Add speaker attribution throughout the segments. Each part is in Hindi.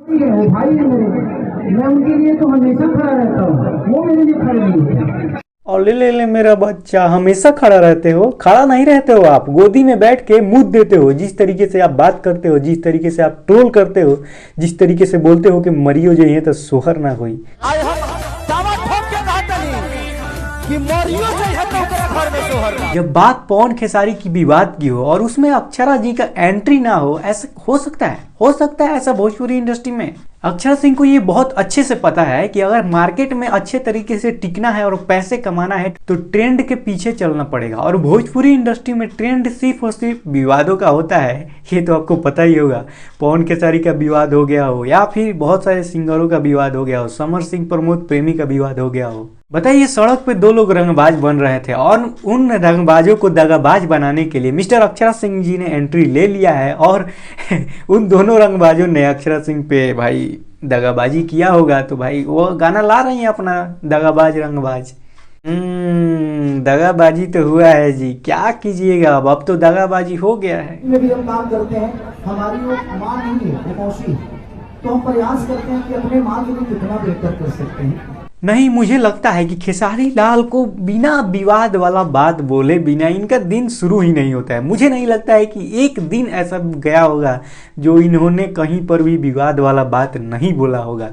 Speaker 1: और ले मेरा बच्चा, हमेशा खड़ा रहते हो? खड़ा नहीं रहते हो, आप गोदी में बैठ के मुद्द देते हो। जिस तरीके से आप बात करते हो, जिस तरीके से आप ट्रोल करते हो, जिस तरीके से बोलते हो कि मरियो जो है तो सोहर ना होई। जब बात पवन खेसारी की विवाद की हो और उसमें अक्षरा जी का एंट्री ना हो, ऐसा हो सकता है ऐसा भोजपुरी इंडस्ट्री में? अक्षरा सिंह को ये बहुत अच्छे से पता है कि अगर मार्केट में अच्छे तरीके से टिकना है और पैसे कमाना है तो ट्रेंड के पीछे चलना पड़ेगा। और भोजपुरी इंडस्ट्री में ट्रेंड सिर्फ और सिर्फ विवादों का होता है, ये तो आपको पता ही होगा। पवन खेसारी का विवाद हो गया हो या फिर बहुत सारे सिंगरों का विवाद हो गया हो, समर सिंह प्रमोद प्रेमी का विवाद हो गया हो। बताइए, सड़क पे दो लोग रंगबाज बन रहे थे और उन रंगबाजों को दगाबाज बनाने के लिए मिस्टर अक्षरा सिंह जी ने एंट्री ले लिया है और उन दोनों रंगबाजों ने अक्षरा सिंह पे भाई दगाबाजी किया होगा। तो भाई वो गाना ला रही है अपना, दगाबाज रंगबाज। दगाबाजी तो हुआ है जी, क्या कीजिएगा, अब तो दगाबाजी हो गया है।
Speaker 2: में भी हम काम करते हैं, हमारी वो माँ नहीं है, वो मौसी, तो हम प्रयास करते हैं कि अपने माँ के लिए कितना बेहतर कर सकते हैं।
Speaker 1: नहीं, मुझे लगता है कि खेसारी लाल को बिना विवाद वाला बात बोले बिना इनका दिन शुरू ही नहीं होता है। मुझे नहीं लगता है कि एक दिन ऐसा गया होगा जो इन्होंने कहीं पर भी विवाद वाला बात नहीं बोला होगा।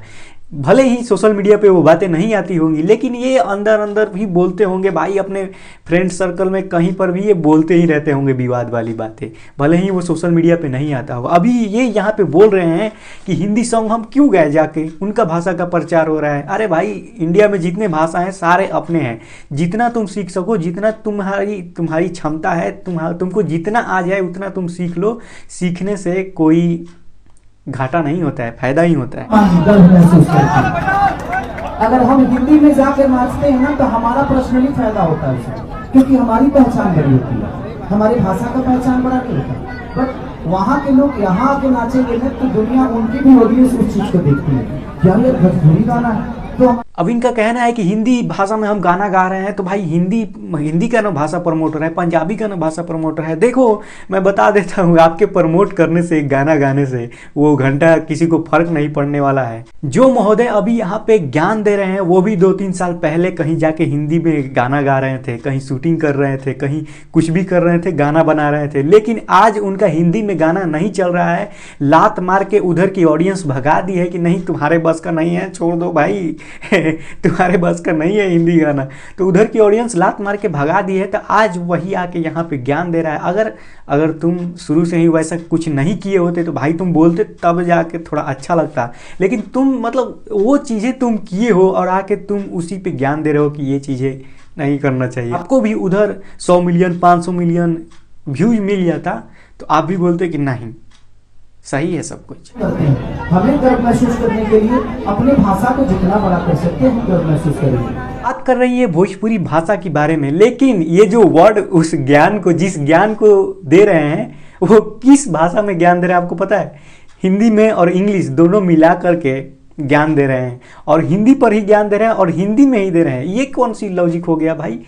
Speaker 1: भले ही सोशल मीडिया पे वो बातें नहीं आती होंगी, लेकिन ये अंदर अंदर भी बोलते होंगे भाई, अपने फ्रेंड सर्कल में कहीं पर भी ये बोलते ही रहते होंगे विवाद वाली बातें, भले ही वो सोशल मीडिया पे नहीं आता होगा। अभी ये यहाँ पे बोल रहे हैं कि हिंदी सॉन्ग हम क्यों गाए जाके, उनका भाषा का प्रचार हो रहा है। अरे भाई, इंडिया में जितने भाषा हैं सारे अपने हैं, जितना तुम सीख सको, जितना तुम्हारी क्षमता है, तुमको जितना आ जाए उतना तुम सीख लो। सीखने से कोई घाटा नहीं होता है, फायदा ही होता है।
Speaker 2: अगर हम हिंदी में जाकर नाचते हैं ना तो हमारा पर्सनली फायदा होता है, क्योंकि हमारी पहचान बड़ी होती है, हमारी भाषा का पहचान बड़ा नहीं होता। बट वहाँ के लोग यहाँ आके नाचेंगे ना तो दुनिया उनकी भी ऑडियंस उस चीज को देखती है, क्या ये भोजपुरी गाना है। तो
Speaker 1: अब इनका कहना है कि हिंदी भाषा में हम गाना गा रहे हैं, तो भाई हिंदी का ना भाषा प्रमोटर है, पंजाबी का ना भाषा प्रमोटर है। देखो, मैं बता देता हूँ, आपके प्रमोट करने से, गाना गाने से वो घंटा किसी को फर्क नहीं पड़ने वाला है। जो महोदय अभी यहाँ पे ज्ञान दे रहे हैं वो भी 2-3 साल पहले कहीं जाके हिंदी में गाना गा रहे थे, कहीं शूटिंग कर रहे थे, कहीं कुछ भी कर रहे थे, गाना बना रहे थे। लेकिन आज उनका हिंदी में गाना नहीं चल रहा है, लात मार के उधर की ऑडियंस भगा दी है कि नहीं तुम्हारे बस का नहीं है, छोड़ दो भाई तुम्हारे बस का नहीं है हिंदी गाना। तो उधर की ऑडियंस लात मार के भगा दी है, तो आज वही आके यहाँ पे ज्ञान दे रहा है। अगर तुम शुरू से ही वैसा कुछ नहीं किए होते तो भाई तुम बोलते, तब जाके थोड़ा अच्छा लगता। लेकिन तुम मतलब वो चीज़ें तुम किए हो और आके तुम उसी पे ज्ञान दे रहे हो कि ये चीज़ें नहीं करना चाहिए। आपको भी उधर 100 मिलियन 500 मिलियन व्यूज मिल जाता तो आप भी बोलते कि नहीं, सही है सब कुछ।
Speaker 2: हमें गर्व महसूस करने के लिए अपनी भाषा को जितना बड़ा कर सकते हैं हम गर्व महसूस करेंगे।
Speaker 1: बात कर रही है भोजपुरी भाषा के बारे में, लेकिन ये जो वर्ड, उस ज्ञान को, जिस ज्ञान को दे रहे हैं वो किस भाषा में ज्ञान दे रहे हैं आपको पता है? हिंदी में और इंग्लिश दोनों मिला करके ज्ञान दे रहे हैं, और हिंदी पर ही ज्ञान दे रहे हैं और हिंदी में ही दे रहे हैं। ये कौन सी लॉजिक हो गया भाई?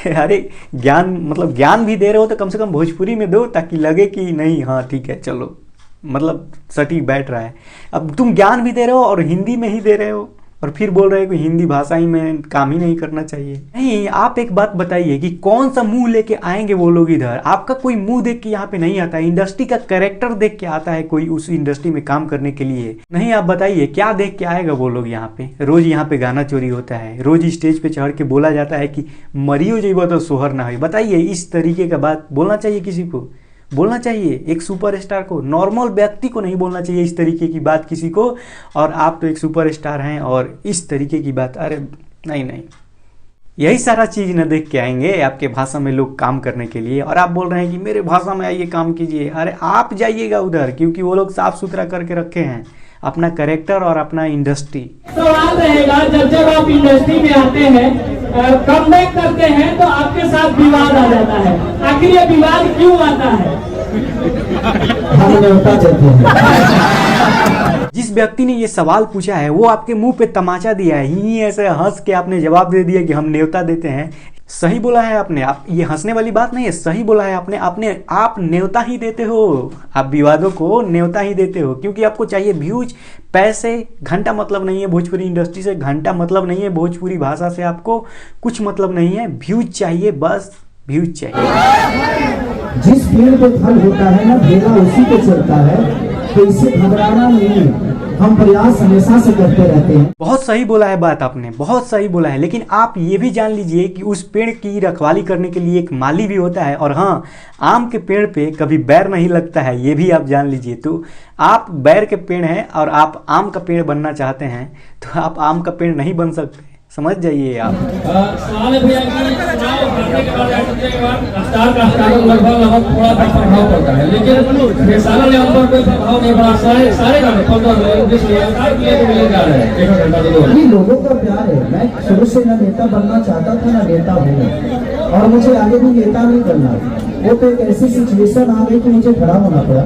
Speaker 1: अरे ज्ञान मतलब ज्ञान भी दे रहे हो तो कम से कम भोजपुरी में दो, ताकि लगे कि नहीं, हाँ ठीक है, चलो मतलब सटीक बैठ रहा है। अब तुम ज्ञान भी दे रहे हो और हिंदी में ही दे रहे हो और फिर बोल रहे हो कि हिंदी भाषा ही में काम ही नहीं करना चाहिए। नहीं, आप एक बात बताइए कि कौन सा मुंह लेके आएंगे वो लोग इधर? आपका कोई मुंह देख के यहाँ पे नहीं आता है, इंडस्ट्री का कैरेक्टर देख के आता है कोई उस इंडस्ट्री में काम करने के लिए। नहीं, आप बताइए क्या देख के आएगा वो लोग यहाँ पे? रोज यहाँ पे गाना चोरी होता है, रोज स्टेज पे चढ़ के बोला जाता है कि मरियो जइबो तो सोहर ना हो। बताइए, इस तरीके का बात बोलना चाहिए किसी को? बोलना चाहिए एक सुपरस्टार को, नॉर्मल व्यक्ति को नहीं बोलना चाहिए इस तरीके की बात किसी को। और आप तो एक सुपरस्टार हैं और इस तरीके की बात, अरे नहीं, यही सारा चीज़ न देख के आएंगे आपके भाषा में लोग काम करने के लिए, और आप बोल रहे हैं कि मेरे भाषा में आइए काम कीजिए। अरे आप जाइएगा उधर, क्योंकि वो लोग साफ सुथरा करके रखे हैं अपना कैरेक्टर और अपना इंडस्ट्री।
Speaker 3: सवाल रहेगा, जब आप इंडस्ट्री में आते हैं, कमबैक करते हैं तो आपके साथ विवाद आ जाता है। आखिर ये विवाद क्यों आता है?
Speaker 1: जिस व्यक्ति ने ये सवाल पूछा है वो आपके मुंह पे तमाचा दिया है, ही ऐसे हंस के आपने जवाब दे दिया कि हम न्योता देते हैं। सही बोला है आपने, आप ये हंसने वाली बात नहीं है, सही बोला है आपने आप न्योता ही देते हो, आप विवादों को न्योता ही देते हो, क्योंकि आपको चाहिए व्यूज, पैसे। घंटा मतलब नहीं है भोजपुरी इंडस्ट्री से, घंटा मतलब नहीं है भोजपुरी भाषा से, आपको कुछ मतलब नहीं है, व्यूज चाहिए, बस व्यूज चाहिए।
Speaker 2: जिस पेड़ पे फल होता है ना, ढेला उसी पे चलता है, तो इससे घबराना नहीं, हम प्रयास हमेशा से करते रहते हैं।
Speaker 1: बहुत सही बोला है बात आपने, बहुत सही बोला है, लेकिन आप ये भी जान लीजिए कि उस पेड़ की रखवाली करने के लिए एक माली भी होता है, और हाँ, आम के पेड़ पे कभी बैर नहीं लगता है, ये भी आप जान लीजिए। तो आप बैर के पेड़ हैं और आप आम का पेड़ बनना चाहते हैं, तो आप आम का पेड़ नहीं बन सकते, समझ जाइए आप।
Speaker 3: सवाल है भैया कि चुनाव हारने के बाद या जीतने के बाद स्टार का स्टार लगभग थोड़ा सा प्रभाव पड़ता है, लेकिन बेसारा लेवल पर कोई प्रभाव नहीं पड़ा। सारे गाने 15 20 स्टार के लिए तो मिले जा रहे हैं, 1 घंटा तो
Speaker 2: ये लोगों का प्यार है। मैं शुरू से ना नेता बनना चाहता था ना नेता हूँ, और मुझे आगे भी नेता नहीं बनना। वो तो एक ऐसी सिचुएशन आ गई कि मुझे खड़ा होना पड़ा।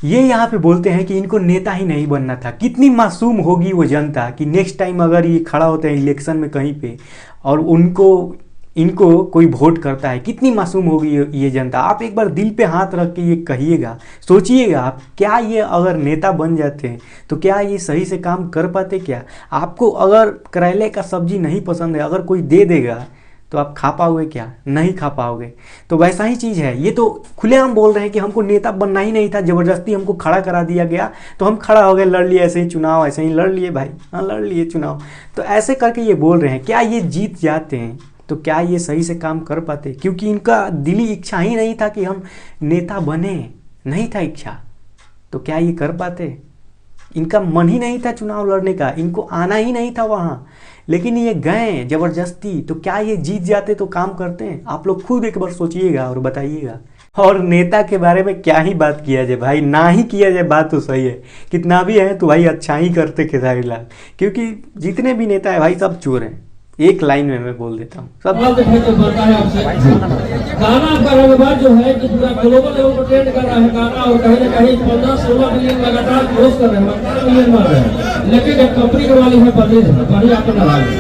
Speaker 1: ये यहाँ पे बोलते हैं कि इनको नेता ही नहीं बनना था। कितनी मासूम होगी वो जनता कि नेक्स्ट टाइम अगर ये खड़ा होते हैं इलेक्शन में कहीं पे और इनको कोई वोट करता है, कितनी मासूम होगी ये जनता। आप एक बार दिल पे हाथ रख के ये कहिएगा, सोचिएगा आप, क्या ये अगर नेता बन जाते हैं तो क्या ये सही से काम कर पाते? क्या आपको अगर करेले का सब्जी नहीं पसंद है, अगर कोई दे देगा तो आप खा पाओगे? क्या नहीं खा पाओगे। तो वैसा ही चीज़ है, ये तो खुलेआम बोल रहे हैं कि हमको नेता बनना ही नहीं था, ज़बरदस्ती हमको खड़ा करा दिया गया तो हम खड़ा हो गए, लड़ लिए ऐसे ही चुनाव, ऐसे ही लड़ लिए भाई, हाँ लड़ लिए चुनाव। तो ऐसे करके ये बोल रहे हैं, क्या ये जीत जाते हैं तो क्या ये सही से काम कर पाते? क्योंकि इनका दिली इच्छा ही नहीं था कि हम नेता बने, नहीं था इच्छा, तो क्या ये कर पाते? इनका मन ही नहीं था चुनाव लड़ने का, इनको आना ही नहीं था वहाँ, लेकिन ये गए ज़बरदस्ती। तो क्या ये जीत जाते तो काम करते हैं? आप लोग खुद एक बार सोचिएगा और बताइएगा। और नेता के बारे में क्या ही बात किया जाए भाई, ना ही किया जाए बात तो सही है, कितना भी है तो भाई अच्छा ही करते खेसारी लाल, क्योंकि जितने भी नेता है भाई सब चोर हैं। एक लाइन में मैं बोल देता हूँ सब।
Speaker 3: गाना आपका रविवार जो है कि पूरा ग्लोबल लेवल पर ट्रेंड कर रहा है गाना, और कहीं ना कहीं 15-16 मिलियन लगातार क्रॉस कर रहे हैं, 15 मिलियन मार रहे हैं, लेकिन एक कंपनी के वाली है बड़ी आपको नाराज है।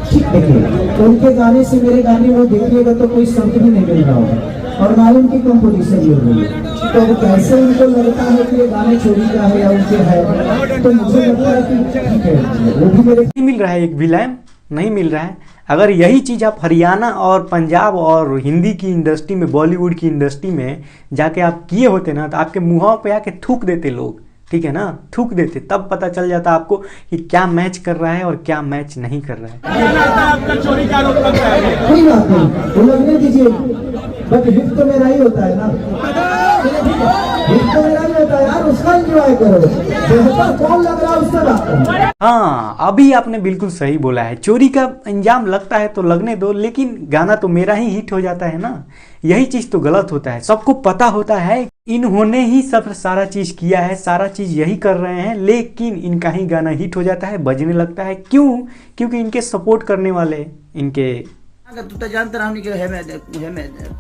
Speaker 2: ठीक देखिए, उनके गाने से मेरे गाने में देखिएगा तो कोई शब्द भी नहीं मिल रहा होगा, और ना उनकी कंपोजिशन भी हो रही है। तो वो कैसे उनको लगता है कि ये गाने चोरी का है या उनके है, तो मुझे लगता है कि ठीक है, वो भी मेरे
Speaker 1: नहीं मिल रहा है, एक भी लाइन नहीं मिल रहा है। अगर यही चीज़ आप हरियाणा और पंजाब और हिंदी की इंडस्ट्री में, बॉलीवुड की इंडस्ट्री में जाके आप किए होते ना, तो आपके मुँहों पे आके थूक देते लोग, ठीक है ना, थूक देते, तब पता चल जाता आपको कि क्या मैच कर रहा है और क्या मैच नहीं कर रहा है।
Speaker 2: कोई बात नहीं, वो लगने दीजिए, बट हिट तो मेरा ही होता है ना, हिट तो मेरा ही होता है यार, उसका एंजॉय करो, बेहतर कौन लग रहा है उससे बात करो।
Speaker 1: हाँ, अभी आपने बिल्कुल सही बोला है, चोरी का इंजाम लगता है तो लगने दो, लेकिन गाना तो मेरा ही हिट हो जाता है ना। यही चीज़ तो गलत होता है, सबको पता होता है इन्होंने ही सब सारा चीज़ किया है, सारा चीज़ यही कर रहे हैं, लेकिन इनका ही गाना हिट हो जाता है, बजने लगता है। क्यों? क्योंकि इनके सपोर्ट करने वाले, इनके
Speaker 4: तू तो जानते रहा कि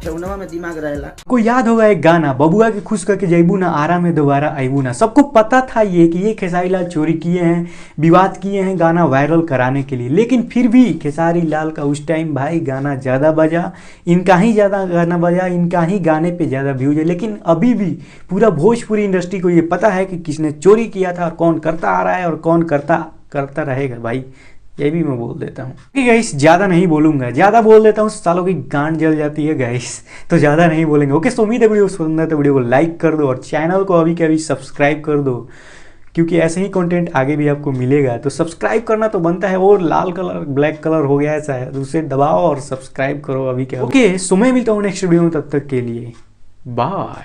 Speaker 4: ठेउनवा में दिमाग रहेला।
Speaker 1: को याद होगा एक गाना, बबुआ के खुश करके जैबू ना, आरा में दोबारा आईबू ना। सबको पता था ये कि ये खेसारी लाल चोरी किए हैं, विवाद किए हैं गाना वायरल कराने के लिए, लेकिन फिर भी खेसारी लाल का उस टाइम भाई गाना ज़्यादा बजा, इनका ही ज़्यादा गाना बजा, इनका ही गाने पे ज़्यादा व्यूज है। लेकिन अभी भी पूरा भोजपुरी इंडस्ट्री को ये पता है कि किसने चोरी किया था और कौन करता आ रहा है और कौन करता रहेगा भाई, ये भी मैं बोल देता हूँ। गाइस ज़्यादा नहीं बोलूँगा, ज़्यादा बोल देता हूँ सालों की गांड जल जाती है गाइस, तो ज़्यादा नहीं बोलेंगे। ओके, तो उम्मीद है वीडियो पसंद है तो वीडियो को लाइक कर दो और चैनल को अभी के अभी सब्सक्राइब कर दो, क्योंकि ऐसे ही कंटेंट आगे भी आपको मिलेगा। तो सब्सक्राइब करना तो बनता है, और लाल कलर ब्लैक कलर हो गया है शायद, उसे दबाओ और सब्सक्राइब करो अभी के। ओके, सो मैं मिलता हूँ नेक्स्ट वीडियो में, तब तक के लिए बाय।